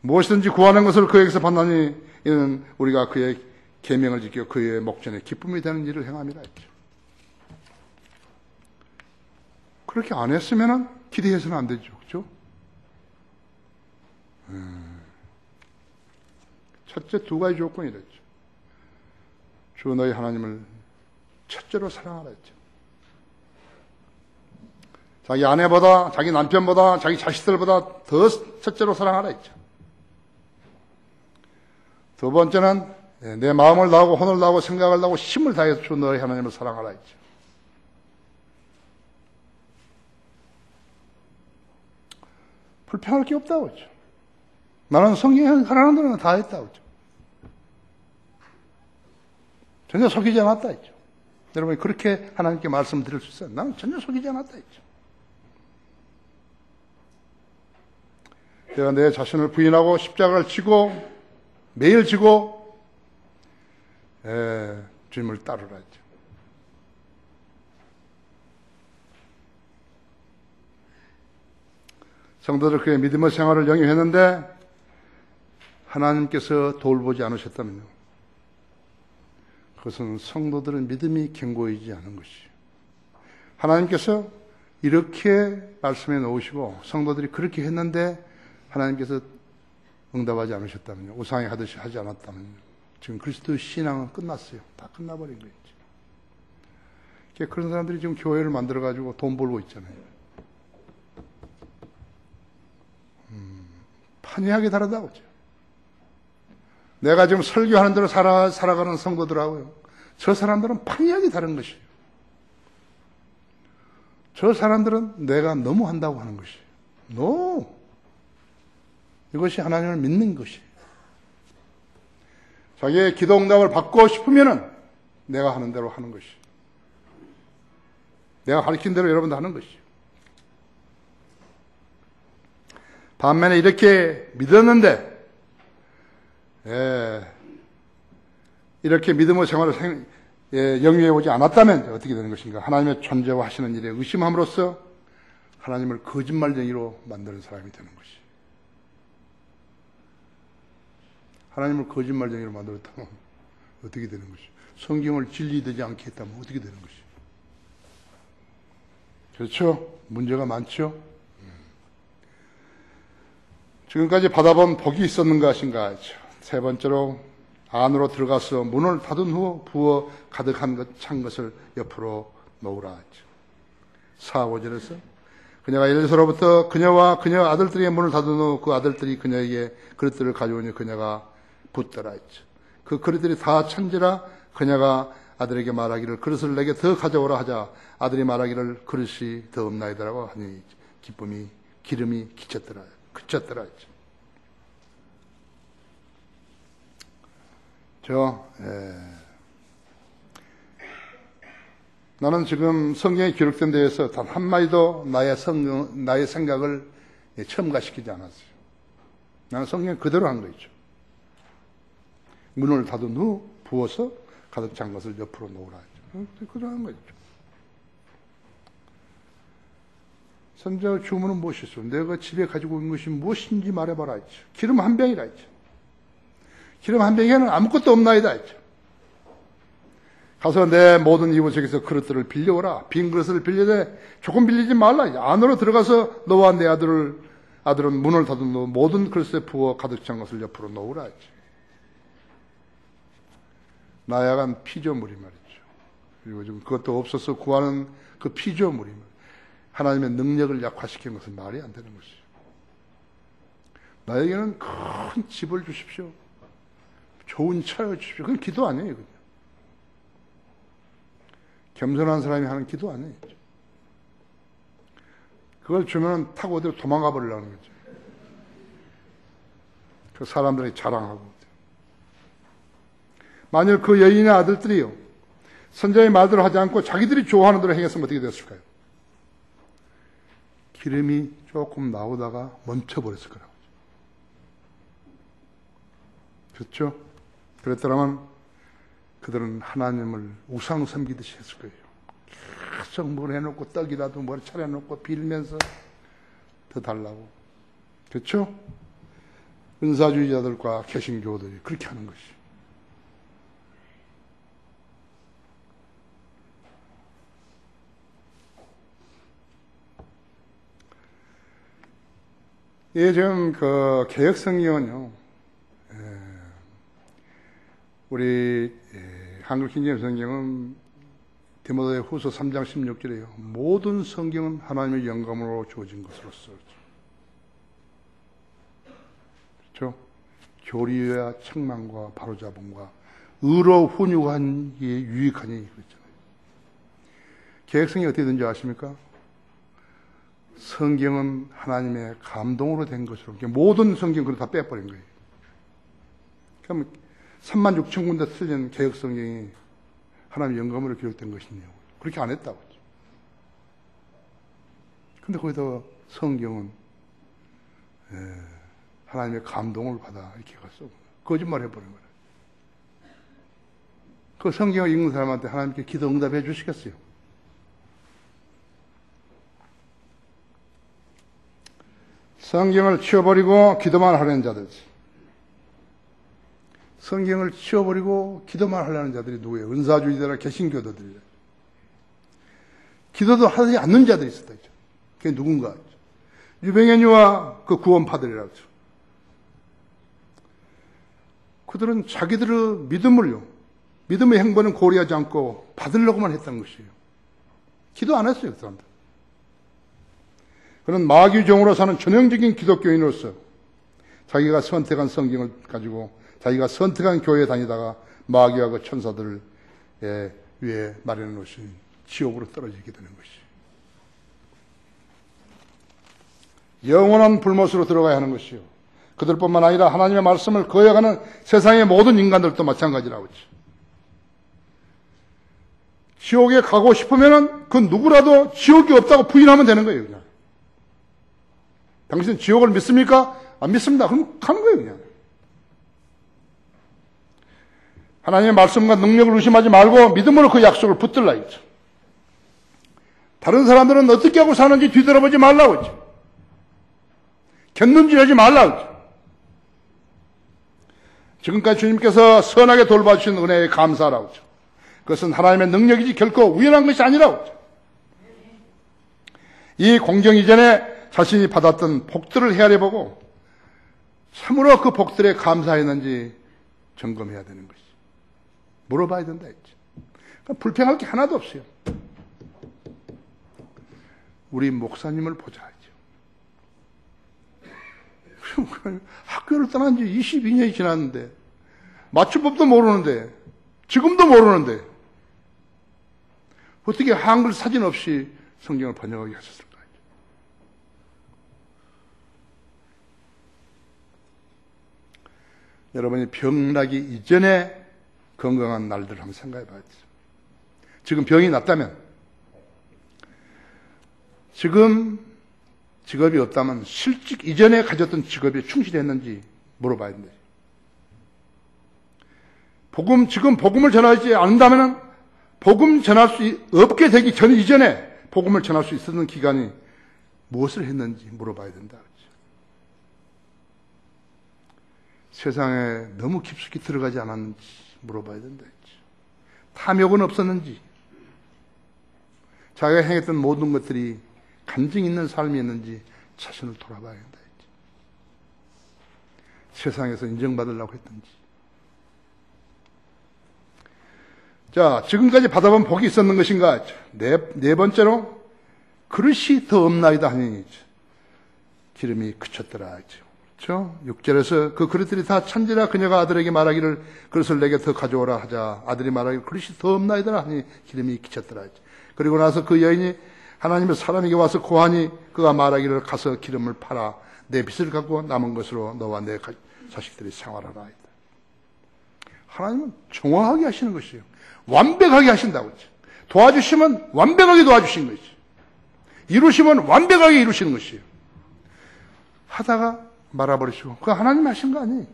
무엇이든지 구하는 것을 그에게서 받나니 이는 우리가 그의 계명을 지켜 그의 목전에 기쁨이 되는 일을 행함이라 했죠. 그렇게 안 했으면 기대해서는 안 되죠. 그렇죠? 첫째 두 가지 조건이 됐죠. 주 너희 하나님을 첫째로 사랑하라 했죠. 자기 아내보다, 자기 남편보다, 자기 자식들보다 더 첫째로 사랑하라 했죠. 두 번째는 내 마음을 다하고 혼을 다하고 생각을 다하고 힘을 다해서 주 너희 하나님을 사랑하라 했죠. 불평할 게 없다고 했죠. 나는 성경에 하라는 대로 다 했다고 했죠. 전혀 속이지 않았다 했죠. 여러분 그렇게 하나님께 말씀드릴 수 있어요. 나는 전혀 속이지 않았다 했죠. 내가 내 자신을 부인하고 십자가를 지고 매일 지고 주님을 따르라 했죠. 성도들 그의 믿음의 생활을 영위했는데 하나님께서 돌보지 않으셨다면요. 그것은 성도들의 믿음이 견고해지지 않은 것이에요. 하나님께서 이렇게 말씀해 놓으시고 성도들이 그렇게 했는데 하나님께서 응답하지 않으셨다면요. 우상이 하듯이 하지 않았다면요. 지금 그리스도의 신앙은 끝났어요. 다 끝나버린 거예요. 그런 사람들이 지금 교회를 만들어가지고 돈 벌고 있잖아요. 판이하게 다르다고 하죠. 내가 지금 설교하는 대로 살아가는 성도들하고요. 저 사람들은 판이하게 다른 것이에요. 저 사람들은 내가 너무 한다고 하는 것이에요. No. 이것이 하나님을 믿는 것이에요. 자기의 기도 응답을 받고 싶으면은 내가 하는 대로 하는 것이에요. 내가 가르친 대로 여러분도 하는 것이에요. 반면에 이렇게 믿었는데 이렇게 믿음의 생활을 영위해 오지 않았다면 어떻게 되는 것인가? 하나님의 존재와 하시는 일에 의심함으로써 하나님을 거짓말쟁이로 만드는 사람이 되는 것이에요. 하나님을 거짓말쟁이로 만들었다면 어떻게 되는 것이에요? 성경을 진리되지 않게 했다면 어떻게 되는 것이에요? 그렇죠? 문제가 많죠? 지금까지 받아본 복이 있었는가 하신가 하죠. 세 번째로 안으로 들어가서 문을 닫은 후 부어 가득한 찬 것을 옆으로 놓으라 하죠. 4, 5절에서 그녀가 엘리사로부터 그녀와 그녀 아들들의 문을 닫은 후 그 아들들이 그녀에게 그릇들을 가져오니 그녀가 붓더라 했죠. 그 그릇들이 다 찬지라 그녀가 아들에게 말하기를 그릇을 내게 더 가져오라 하자 아들이 말하기를 그릇이 더 없나이다라고 하니 기름이 그쳤더라 했죠. 나는 지금 성경에 기록된 데에서 단 한마디도 나의 생각을 첨가시키지 않았어요. 나는 성경 그대로 한 거죠. 문을 닫은 후 부어서 가득 찬 것을 옆으로 놓으라 했죠. 그대로 한 거죠. 선지자 주문은 무엇이었어? 내가 집에 가지고 있는 것이 무엇인지 말해봐라 했죠. 기름 한 병이라 했죠. 기름 한 병에는 아무것도 없나이다 했죠. 가서 내 모든 이웃에게서 그릇들을 빌려오라. 빈 그릇을 빌리되 조금 빌리지 말라. 안으로 들어가서 너와 내 아들은 문을 닫은 후 모든 그릇에 부어 가득 찬 것을 옆으로 놓으라 했죠. 나약한 피조물이 말이죠. 그리고 지금 그것도 없어서 구하는 그 피조물이 하나님의 능력을 약화시킨 것은 말이 안 되는 것이죠. 나에게는 큰 집을 주십시오. 좋은 차를 주십시오. 그건 기도 아니에요. 그냥. 겸손한 사람이 하는 기도 아니에요. 그걸 주면 타고 어디로 도망가 버리려는 거죠. 그 사람들이 자랑하고. 만일 그 여인의 아들들이요, 선자의 말대로 하지 않고 자기들이 좋아하는 대로 행했으면 어떻게 됐을까요? 기름이 조금 나오다가 멈춰버렸을 거라고. 그렇죠? 그랬더라면 그들은 하나님을 우상 섬기듯이 했을 거예요. 계속 뭘 해놓고 떡이라도 뭘 차려놓고 빌면서 더 달라고. 그렇죠? 은사주의자들과 개신교들이 그렇게 하는 것이. 예, 지금 그 개혁성경은요, 우리 한국 신약 성경은 디모데 후서 3장 16절에요. 모든 성경은 하나님의 영감으로 주어진 것으로서. 그렇죠? 교리와 책망과 바로잡음과 의로 훈육한 게 유익하니 그랬잖아요. 개혁성경이 어떻게 된지 아십니까? 성경은 하나님의 감동으로 된 것으로 모든 성경 그걸 다 빼버린 거예요. 그럼 36,000군데 틀린 개혁성경이 하나님의 영감으로 기록된 것이냐고. 그렇게 안 했다고. 근데 거기다 성경은 하나님의 감동을 받아 이렇게 갔어. 거짓말 해버린 거예요. 그 성경을 읽는 사람한테 하나님께 기도 응답해 주시겠어요? 성경을 치워버리고 기도만 하려는 자들이지. 성경을 치워버리고 기도만 하려는 자들이 누구예요? 은사주의자나 개신교도들이에요. 기도도 하지 않는 자들이 있었다. 그게 누군가? 유병현이와 그 구원파들이라고 하죠. 그들은 자기들의 믿음의 행보는 고려하지 않고 받으려고만 했던 것이에요. 기도 안 했어요, 그 사람들. 그런 마귀종으로 사는 전형적인 기독교인으로서 자기가 선택한 성경을 가지고 자기가 선택한 교회에 다니다가 마귀와 그 천사들 위에 마련해 놓으신 지옥으로 떨어지게 되는 것이. 영원한 불못으로 들어가야 하는 것이요. 그들뿐만 아니라 하나님의 말씀을 거역하는 세상의 모든 인간들도 마찬가지라고 했죠. 지옥에 가고 싶으면 그 누구라도 지옥이 없다고 부인하면 되는 거예요, 그냥. 당신 지옥을 믿습니까? 안 믿습니다. 그럼 가는 거예요, 그냥. 하나님의 말씀과 능력을 의심하지 말고 믿음으로 그 약속을 붙들라 했죠. 다른 사람들은 어떻게 하고 사는지 뒤돌아보지 말라고 했죠. 곁눈질하지 말라고 했죠. 지금까지 주님께서 선하게 돌봐주신 은혜에 감사하라고 했죠. 그것은 하나님의 능력이지 결코 우연한 것이 아니라고 했죠. 이 공경 이전에 자신이 받았던 복들을 헤아려보고 참으로 그 복들에 감사했는지 점검해야 되는 것이죠. 물어봐야 된다 했죠. 그러니까 불평할 게 하나도 없어요. 우리 목사님을 보자 하죠. 학교를 떠난 지 22년이 지났는데 맞춤법도 모르는데 지금도 모르는데 어떻게 한글 사진 없이 성경을 번역하게 하셨을까? 여러분이 병나기 이전에 건강한 날들을 한번 생각해 봐야죠. 지금 병이 났다면, 지금 직업이 없다면 실직 이전에 가졌던 직업에 충실했는지 물어봐야 된다. 지금 복음을 전하지 않는다면 복음 전할 수 없게 되기 전 이전에 복음을 전할 수 있었던 기간이 무엇을 했는지 물어봐야 된다. 세상에 너무 깊숙이 들어가지 않았는지 물어봐야 된다. 탐욕은 없었는지, 자기가 행했던 모든 것들이 간증 있는 삶이었는지 자신을 돌아봐야 된다. 세상에서 인정받으려고 했던지. 자, 지금까지 받아본 복이 있었는 것인가? 네 번째로, 그릇이 더 없나이다 하니, 기름이 그쳤더라. 그렇죠? 6절에서 그 그릇들이 다 찬지라 그녀가 아들에게 말하기를 그릇을 내게 더 가져오라 하자. 아들이 말하기를 그릇이 더 없나이다 하니 기름이 그쳤더라. 그리고 나서 그 여인이 하나님의 사람에게 와서 고하니 그가 말하기를 가서 기름을 팔아 내 빚을 갖고 남은 것으로 너와 내 자식들이 생활하라. 하나님은 정확하게 하시는 것이에요. 완벽하게 하신다고. 도와주시면 완벽하게 도와주신 것이죠. 이루시면 완벽하게 이루시는 것이에요. 하다가 말아버리시고, 그거 하나님 하신 거 아니에요.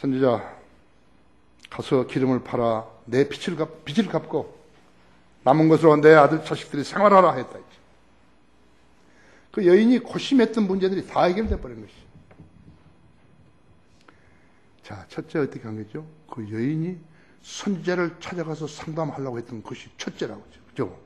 선지자, 가서 기름을 팔아 내 빚을 갚고 남은 것으로 내 아들 자식들이 생활하라 했다. 그 여인이 고심했던 문제들이 다 해결돼 버린 것이죠. 자, 첫째 어떻게 한 거죠? 그 여인이 선지자를 찾아가서 상담하려고 했던 것이 첫째라고 하죠. 그죠?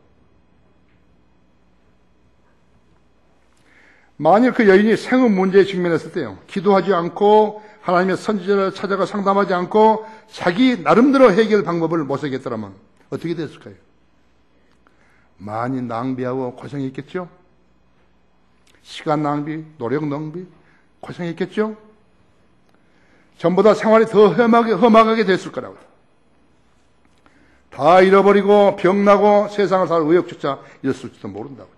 만일 그 여인이 생업 문제에 직면했을 때요, 기도하지 않고 하나님의 선지자를 찾아가 상담하지 않고 자기 나름대로 해결 방법을 모색했더라면 어떻게 됐을까요? 많이 낭비하고 고생했겠죠? 시간 낭비, 노력 낭비, 고생했겠죠? 전부 다 생활이 더 험악하게 됐을 거라고. 다 잃어버리고 병나고 세상을 살 의욕조차 잃었을지도 모른다고.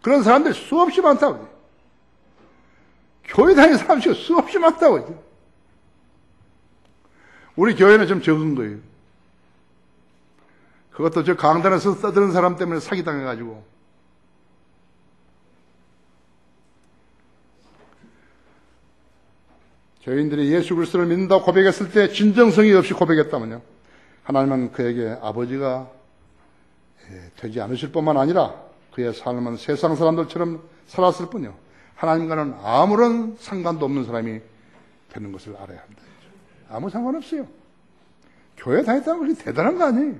그런 사람들이 수없이 많다고. 교회 다니는 사람이 수없이 많다고. 우리 교회는 좀 적은 거예요. 그것도 저 강단에서 떠드는 사람 때문에 사기당해가지고. 교인들이 예수 그리스도를 믿는다고 고백했을 때 진정성이 없이 고백했다면요, 하나님은 그에게 아버지가 되지 않으실 뿐만 아니라 그의 삶은 세상 사람들처럼 살았을 뿐이요, 하나님과는 아무런 상관도 없는 사람이 되는 것을 알아야 합니다. 아무 상관없어요. 교회 다녔다는 것이 대단한 거 아니에요.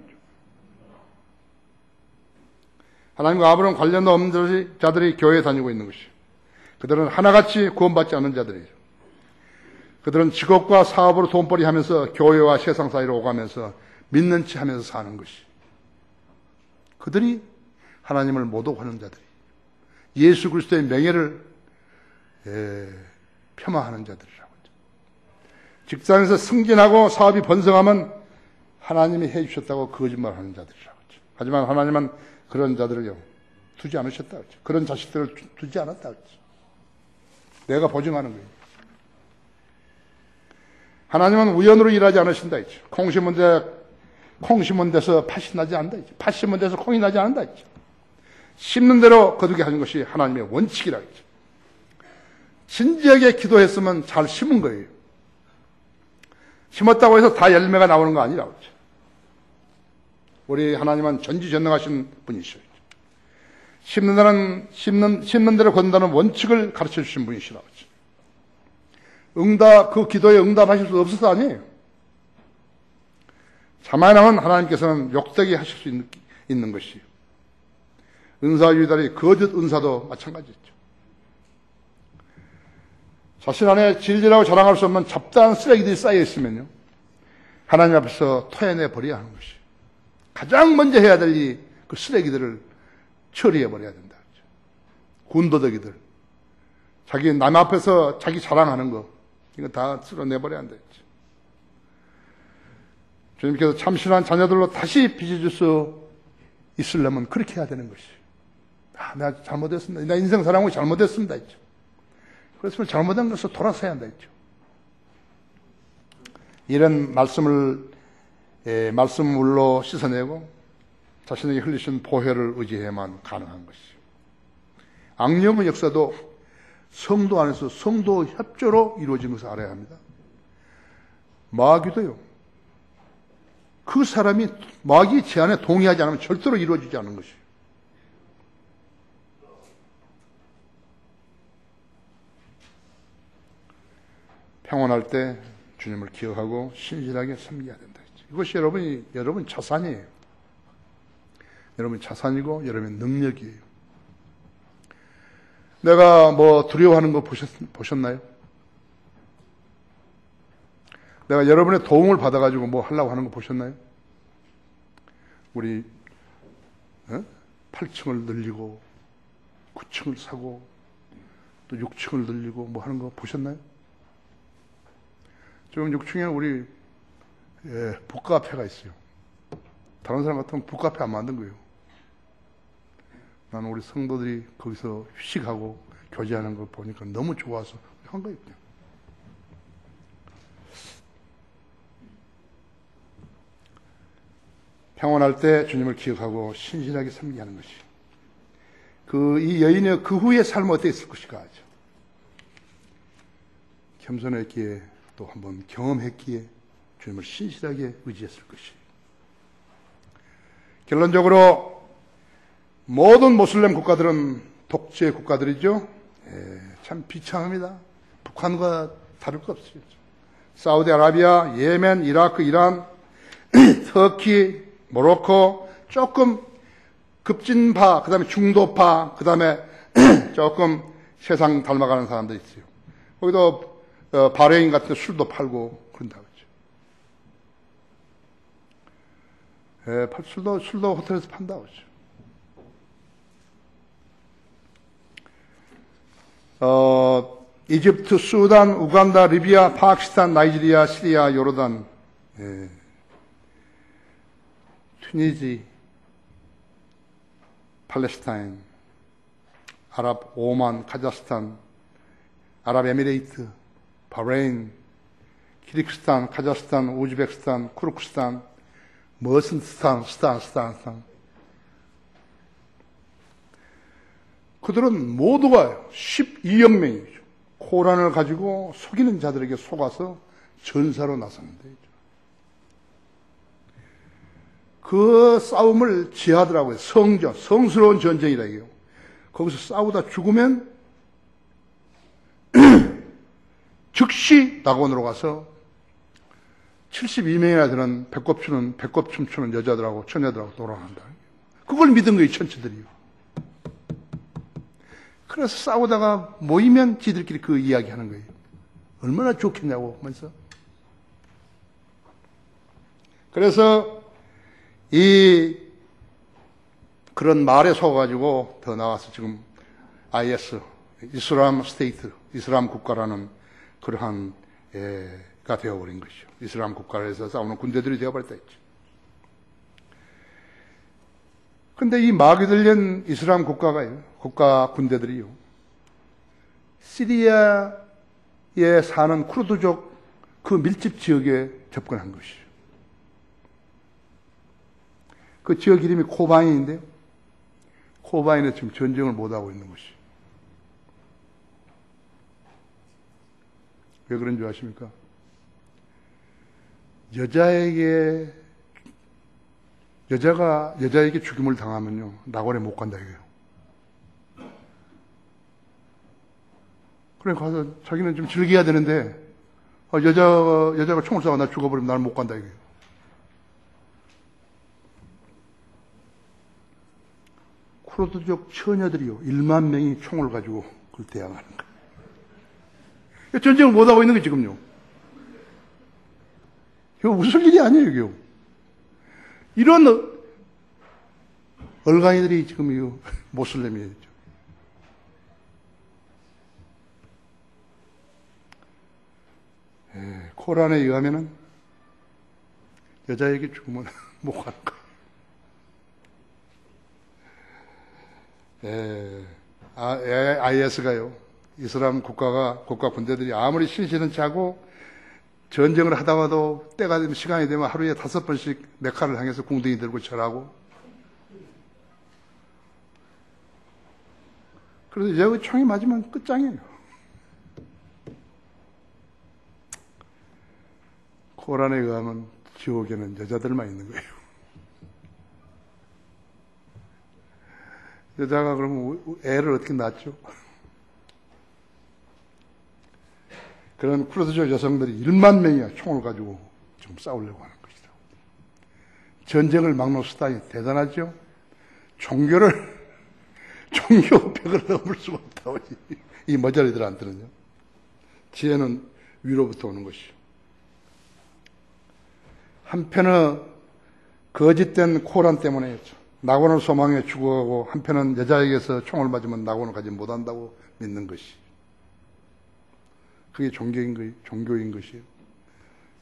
하나님과 아무런 관련도 없는 자들이 교회에 다니고 있는 것이요, 그들은 하나같이 구원받지 않는 자들이에요. 그들은 직업과 사업으로 돈벌이 하면서 교회와 세상 사이로 오가면서 믿는 체 하면서 사는 것이, 그들이 하나님을 모독하는 자들이, 예수 그리스도의 명예를 폄하하는 자들이라고 하죠. 직장에서 승진하고 사업이 번성하면 하나님이 해주셨다고 거짓말하는 자들이라고 하죠. 하지만 하나님은 그런 자들을요 두지 않으셨다고 하죠. 그런 자식들을 두지 않았다고 하죠. 내가 보증하는 거예요. 하나님은 우연으로 일하지 않으신다 했죠. 콩 심은 데서 팥이 나지 않는다 했죠. 팥 심은 데서 콩이 나지 않는다 했죠. 심는 대로 거두게 하는 것이 하나님의 원칙이라 했죠. 진지하게 기도했으면 잘 심은 거예요. 심었다고 해서 다 열매가 나오는 거 아니라고 했죠. 우리 하나님은 전지전능하신 분이시죠. 심는 대로 거둔다는 원칙을 가르쳐 주신 분이시라고 했죠. 그 기도에 응답하실 수 없어서 아니에요. 자만하면 하나님께서는 욕되게 하실 수 있는 것이에요. 은사 유달이 거짓 은사도 마찬가지죠. 자신 안에 진리라고 자랑할 수 없는 잡다한 쓰레기들이 쌓여 있으면요, 하나님 앞에서 토해내 버려야 하는 것이에요. 가장 먼저 해야 될 그 쓰레기들을 처리해 버려야 된다. 군더더기들, 남 앞에서 자기 자랑하는 거, 이거 다 쓸어내버려야 한다. 주님께서 참신한 자녀들로 다시 빚어줄 수 있으려면 그렇게 해야 되는 것이에요. 내가 잘못했습니다. 내 인생 살아온 거 잘못했습니다. 했죠. 그렇지만 잘못한 것을 돌아서야 한다. 했죠. 이런 말씀물로 씻어내고 자신에게 흘리신 보혈을 의지해야만 가능한 것이죠. 악령의 역사도 성도 안에서 성도 협조로 이루어진 것을 알아야 합니다. 마귀도요, 그 사람이 마귀 제안에 동의하지 않으면 절대로 이루어지지 않는 것이에요. 평온할 때 주님을 기억하고 신실하게 섬겨야 된다. 이것이 여러분 자산이에요. 여러분 자산이고 여러분의 능력이에요. 내가 두려워하는 거 보셨나요? 내가 여러분의 도움을 받아가지고 뭐 하려고 하는 거 보셨나요? 우리 8층을 늘리고 9층을 사고 또 6층을 늘리고 뭐 하는 거 보셨나요? 지금 6층에는 우리 북카페가 있어요. 다른 사람 같으면 북카페 안 만든 거예요. 나는 우리 성도들이 거기서 휴식하고 교제하는 걸 보니까 너무 좋아서 한 거예요. 평온할 때 주님을 기억하고 신실하게 섬기게 하는 것이. 이 여인의 그 후의 삶은 어땠을 것인가 하죠. 겸손했기에 또 한번 경험했기에 주님을 신실하게 의지했을 것이. 결론적으로 모든 모슬렘 국가들은 독재 국가들이죠. 참 비참합니다. 북한과 다를 것 없어요. 사우디아라비아, 예멘, 이라크, 이란, 터키, 모로코, 조금 급진파, 그 다음에 중도파, 그 다음에 조금 세상 닮아가는 사람도 있어요. 거기도 바레인 같은 데 술도 팔고 그런다고 하죠. 술도 호텔에서 판다고 하죠. 이집트, 수단, 우간다, 리비아, 파키스탄, 나이지리아, 시리아, 요르단, 튀니지, 팔레스타인, 아랍, 오만, 카자흐스탄, 아랍에미레이트, 바레인, 키르기스탄, 카자흐스탄, 우즈베키스탄, 쿠르크스탄, 머슨스탄, 스탄. 그들은 모두가 12억 명이죠. 코란을 가지고 속이는 자들에게 속아서 전사로 나섰는데 그 싸움을 지하더라고요. 성스러운 전쟁이라 해요. 거기서 싸우다 죽으면 즉시 낙원으로 가서 72명이나 되는 배꼽 춤추는 여자들하고 처녀들하고 돌아간다. 그걸 믿은 거예요, 천치들이요. 그래서 싸우다가 모이면 지들끼리 그 이야기 하는 거예요. 얼마나 좋겠냐고 하면서. 그래서 그런 말에 속아가지고 더 나와서 지금 IS, 이슬람 스테이트, 이슬람 국가라는 그러한 가 되어버린 것이죠. 이슬람 국가에서 싸우는 군대들이 되어버렸다 했죠. 근데 이 마귀 들린 이슬람 국가 군대들이요. 시리아에 사는 쿠르드족 그 밀집 지역에 접근한 것이죠. 그 지역 이름이 코바인인데요. 코바인에 지금 전쟁을 못하고 있는 것이. 왜 그런 줄 아십니까? 여자에게 죽임을 당하면요, 낙원에 못 간다 이거예요. 그래 가서 자기는 좀 즐겨야 되는데 여자가 총을 쏴서 나 죽어버리면 나는 못 간다 이거예요. 쿠르드족 처녀들이요, 1만 명이 총을 가지고 그걸 대항하는 거예요. 전쟁을 못하고 있는 게 지금요. 이거 웃을 일이 아니에요, 이게요. 이런 얼간이들이 지금 모슬렘이에요. 코란에 의하면은 여자에게 죽으면 못 가는 거예요. IS가요. 이슬람 국가 군대들이 아무리 신실은 차고 전쟁을 하다가도 때가 되면 시간이 되면 하루에 5번씩 메카를 향해서 궁둥이 들고 절하고. 그래서 여기 총이 맞으면 끝장이에요. 코란에 의하면 지옥에는 여자들만 있는 거예요. 여자가 그러면 애를 어떻게 낳죠? 그런 쿠르드족 여성들이 1만 명이야 총을 가지고 지금 싸우려고 하는 것이다. 전쟁을 막는 수단이 대단하죠? 종교 벽을 넘을 수가 없다고. 이 머저리들한테는요. 지혜는 위로부터 오는 것이요. 한편은 거짓된 코란 때문에였죠. 낙원을 소망해 죽어가고 한편은 여자에게서 총을 맞으면 낙원을 가지 못한다고 믿는 것이. 그게 종교인 것이에요.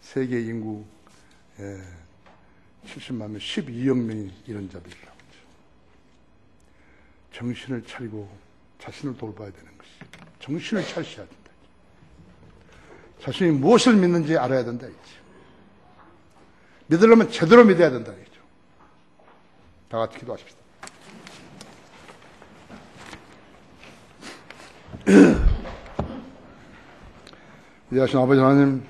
세계 인구 70만 명, 12억 명이 이런 자들이라고 하죠. 정신을 차리고 자신을 돌봐야 되는 것이. 정신을 차리셔야 된다. 자신이 무엇을 믿는지 알아야 된다. 믿으려면 제대로 믿어야 된다. 다 같이 기도하십시다. 위대하신 아버지 하나님,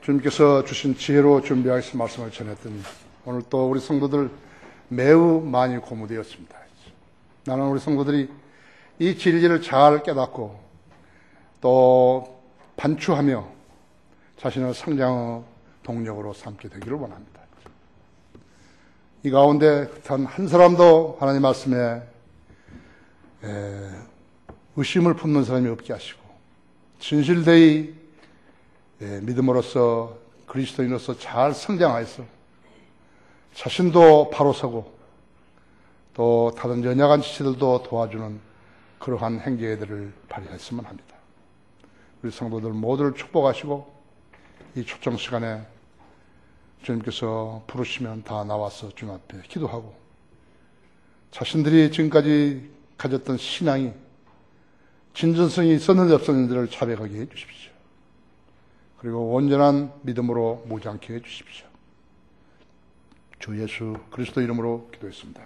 주님께서 주신 지혜로 준비하신 말씀을 전했더니 오늘 또 우리 성도들 매우 많이 고무되었습니다. 나는 우리 성도들이 이 진리를 잘 깨닫고 또 반추하며 자신을 성장의 동력으로 삼게 되기를 원합니다. 이 가운데 단 한 사람도 하나님 말씀에 의심을 품는 사람이 없게 하시고 진실되이 믿음으로써 그리스도인으로서 잘 성장하여서 자신도 바로 서고 또 다른 연약한 지체들도 도와주는 그러한 행제들을 발휘했으면 합니다. 우리 성도들 모두를 축복하시고 이 초청 시간에 주님께서 부르시면 다 나와서 주님 앞에 기도하고 자신들이 지금까지 가졌던 신앙이 진전성이 있었는지 없었는지를 자백하게 해주십시오. 그리고 온전한 믿음으로 무장케 해주십시오. 주 예수 그리스도 이름으로 기도했습니다.